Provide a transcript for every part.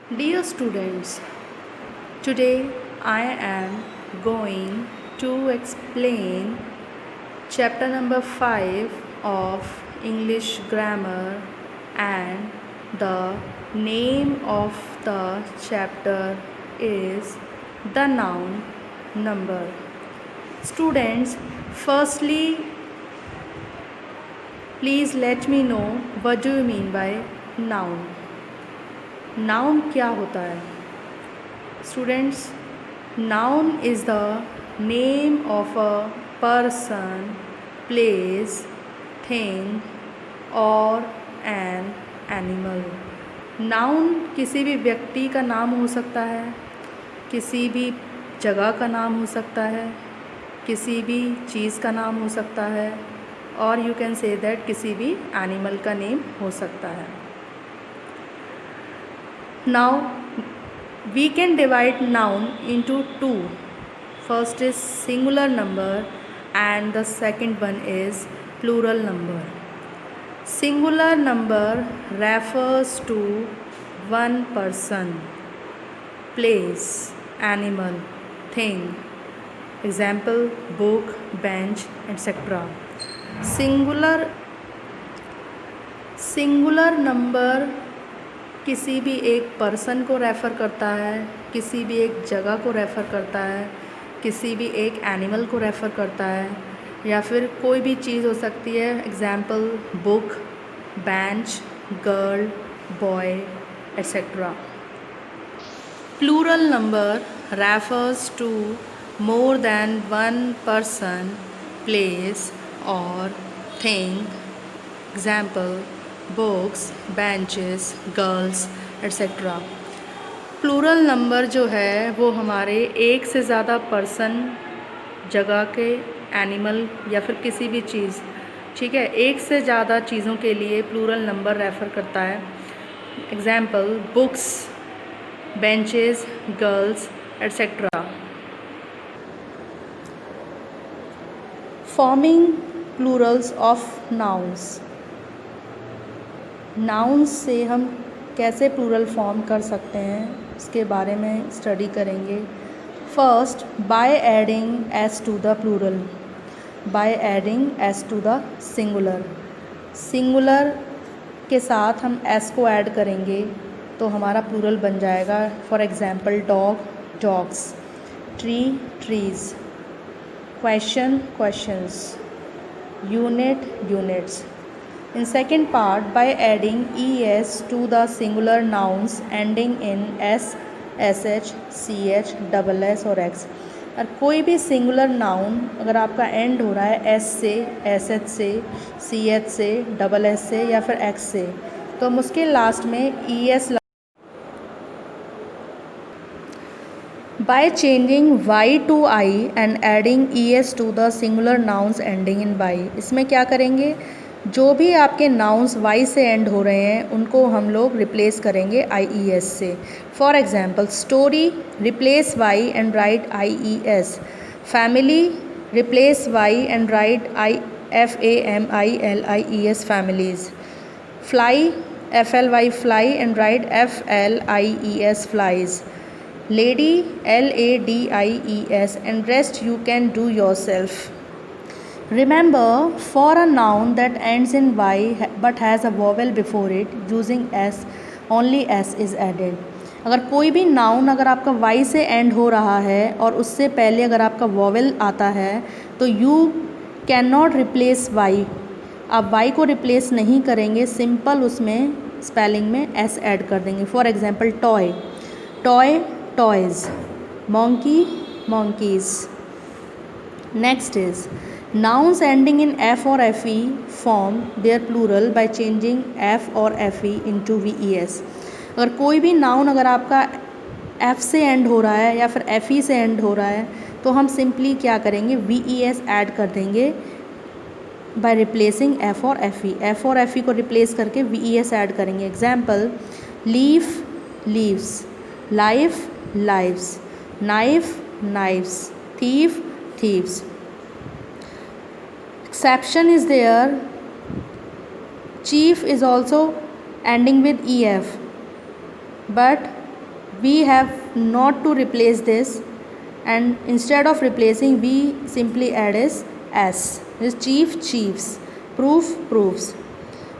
Dear students, today I am going to explain chapter number 5 of English grammar, and the name of the chapter is the noun number. Students, firstly, please let me know what do you mean by noun. Noun क्या होता है students? Noun is the name of a person, place, thing और an animal. Noun किसी भी व्यक्ति का नाम हो सकता है, किसी भी जगह का नाम हो सकता है, किसी भी चीज़ का नाम हो सकता है, और यू कैन से दैट किसी भी एनिमल का नेम हो सकता है। Now we can divide noun into two. First is singular number and the second one is plural number. Singular number refers to one person, place, animal, thing. Example: book, bench, etc. Singular number किसी भी एक person को refer करता है, किसी भी एक जगह को रेफ़र करता है, किसी भी एक एनिमल को रेफ़र करता है, या फिर कोई भी चीज़ हो सकती है। Example: book, bench, girl, boy, etcetera. Plural number refers to more than one person, place और thing. Example: books, benches, girls, etcetera. Plural number जो है वो हमारे एक से ज़्यादा पर्सन, जगह के, एनिमल या फिर किसी भी चीज़, ठीक है, एक से ज़्यादा चीज़ों के लिए प्लूरल नंबर रेफ़र करता है। Example: books, benches, girls, etcetera. Forming Plurals of nouns. Nouns से हम कैसे प्लूरल फॉर्म कर सकते हैं इसके बारे में स्टडी करेंगे। First, by adding S to the plural, by adding S to the singular. Singular के साथ हम एस को ऐड करेंगे तो हमारा प्लूरल बन जाएगा। For example: dog, dogs, tree, trees, question, questions, unit, units. In second part, by adding es to the singular nouns ending in s, sh, ch, double s और x। और कोई भी सिंगुलर नाउन अगर आपका and हो रहा है s से, sh से, ch से, double s से या फिर x से, तो हम उसके लास्ट में es। By changing y to I and adding es to the singular nouns ending in y, इसमें क्या करेंगे? जो भी आपके नाउन्स वाई से एंड हो रहे हैं उनको हम लोग रिप्लेस करेंगे आई ई एस से। For example: story, replace Y and write I E S. Family, replace Y and write I F A M I L I E S, families. Fly, F L Y, fly and write F L I E S, flies. Lady, L A D I E S and rest you can do yourself. Remember, for a noun that ends in y but has a vowel before it, using s, only s is added. अगर कोई भी noun अगर आपका y से and हो रहा है और उससे पहले अगर आपका वॉवेल आता है तो you can not replace y। आप y को रिप्लेस नहीं करेंगे, सिंपल उसमें स्पेलिंग में s ऐड कर देंगे। For example: toy, toy, toys, monkey, monkeys। Next is nouns ending in f or fe form their plural by changing f or fe into ves। अगर कोई भी नाउन अगर आपका f से एंड हो रहा है या फिर fe से एंड हो रहा है तो हम सिंपली क्या करेंगे? ves ऐड कर देंगे बाय रिप्लेसिंग f और fe को रिप्लेस करके ves ऐड करेंगे। Example: leaf, leaves, life, lives, knife, knives, thief, thieves। Exception is there. Chief is also ending with ef, but we have not to replace this, and instead of replacing we simply add is s. This chief, chiefs. Proof, proofs.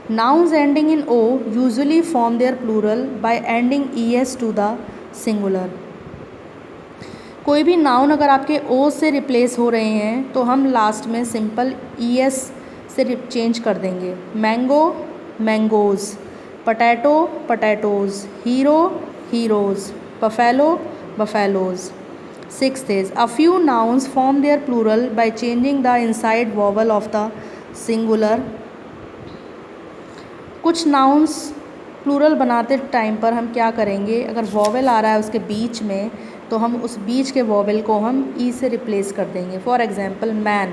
Nouns ending in o usually form their plural by adding es to the singular. कोई भी noun अगर आपके ओ से replace हो रहे हैं तो हम लास्ट में सिंपल ई एस से चेंज कर देंगे. Mango, mangoes. Potato, potatoes. Hero, heroes. Buffalo, buffaloes. Sixth is a few nouns form their plural by changing the inside vowel of the singular. कुछ nouns प्लूरल बनाते time पर हम क्या करेंगे, अगर वॉवेल आ रहा है उसके बीच में तो हम उस बीच के वॉवेल को हम ई से रिप्लेस कर देंगे. For example man,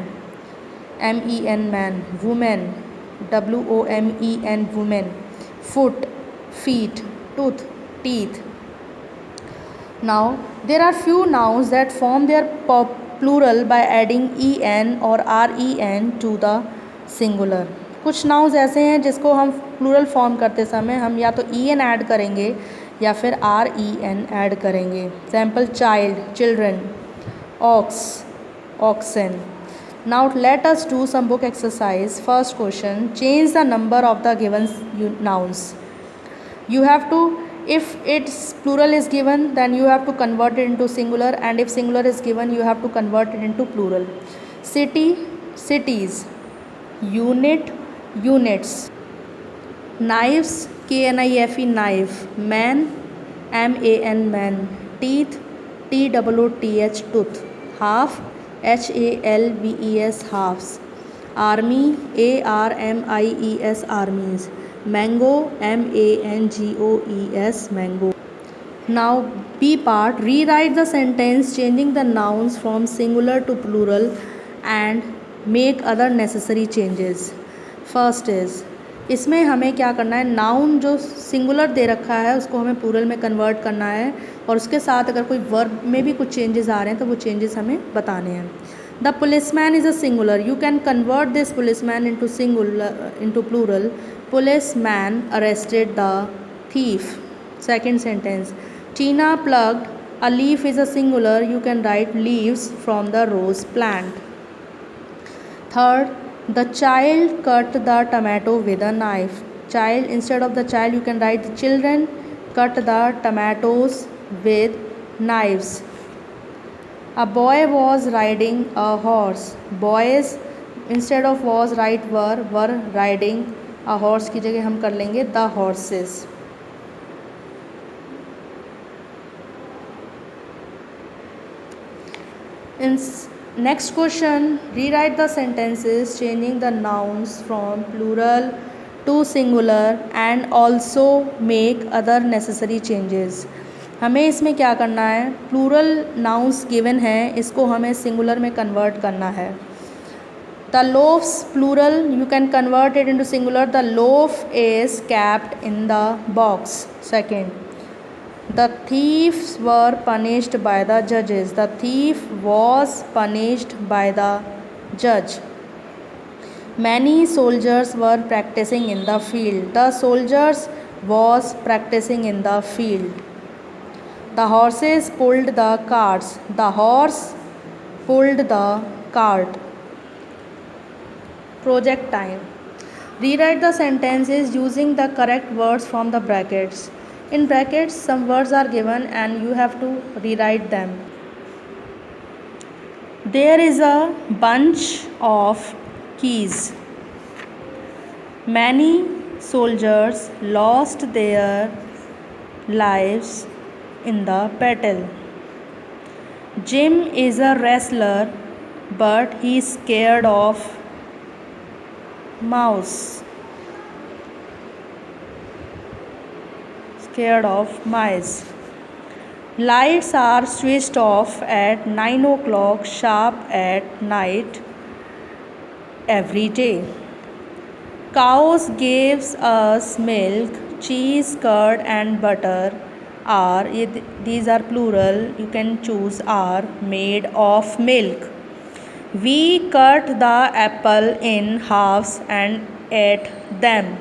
M E N man. Women, W O M E N women. Foot, feet. Tooth, teeth. Now there are few nouns that form their plural by adding en or ren to the singular. कुछ nouns ऐसे हैं जिसको हम plural form करते समय हम या तो en ऐड करेंगे या फिर ren ऐड करेंगे. Example child, children. Ox, oxen. Now let us do some book exercise. First question, change the number of the given nouns. You have to, if its plural is given then you have to convert it into singular, and if singular is given you have to convert it into plural. City, cities. Unit, units. Knives, knife, knife. Man, man, man. Teeth, tooth, tooth. Half, halves, halves. Army, armies, armies. Mango, mangoes, mango. Now B part, rewrite the sentence changing the nouns from singular to plural and make other necessary changes. First is, इसमें हमें क्या करना है, noun जो singular दे रखा है उसको हमें प्लूरल में कन्वर्ट करना है, और उसके साथ अगर कोई वर्ब में भी कुछ चेंजेस आ रहे हैं तो वो चेंजेस हमें बताने हैं. The policeman is a singular. You can convert this policeman into singular, into plural. Policeman arrested the thief. Second sentence. Tina plucked a leaf is a singular. You can write leaves from the rose plant. Third, the child cut the tomato with a knife. Child, instead of the child you can write the children cut the tomatoes with knives. A boy was riding a horse. Boys, instead of was write were riding a horse की जगह हम कर लेंगे the horses. In next question, rewrite the sentences changing the nouns from plural to singular and also make other necessary changes. हमें इसमें क्या करना है, प्लूरल नाउन्स गिवन है, इसको हमें सिंगुलर में कन्वर्ट करना है. The लोफ्स plural, you can convert it into singular. The loaf is kept in the box. Second, the thieves were punished by the जजेस. The thief was punished by the जज. Many soldiers were practising in the field. The soldiers was practising in the field. The horses pulled the carts. The horse pulled the cart. Project time. Rewrite the sentences using the correct words from the brackets. In brackets, some words are given and you have to rewrite them. There is a bunch of keys. Many soldiers lost their lives in the battle. Jim is a wrestler, but he's scared of mouse. Scared of mice. Lights are switched off at 9 o'clock sharp at night every day. Cows gives us milk, cheese, curd and butter are, these are plural, you can choose, are made of milk. We cut the apple in halves and ate them.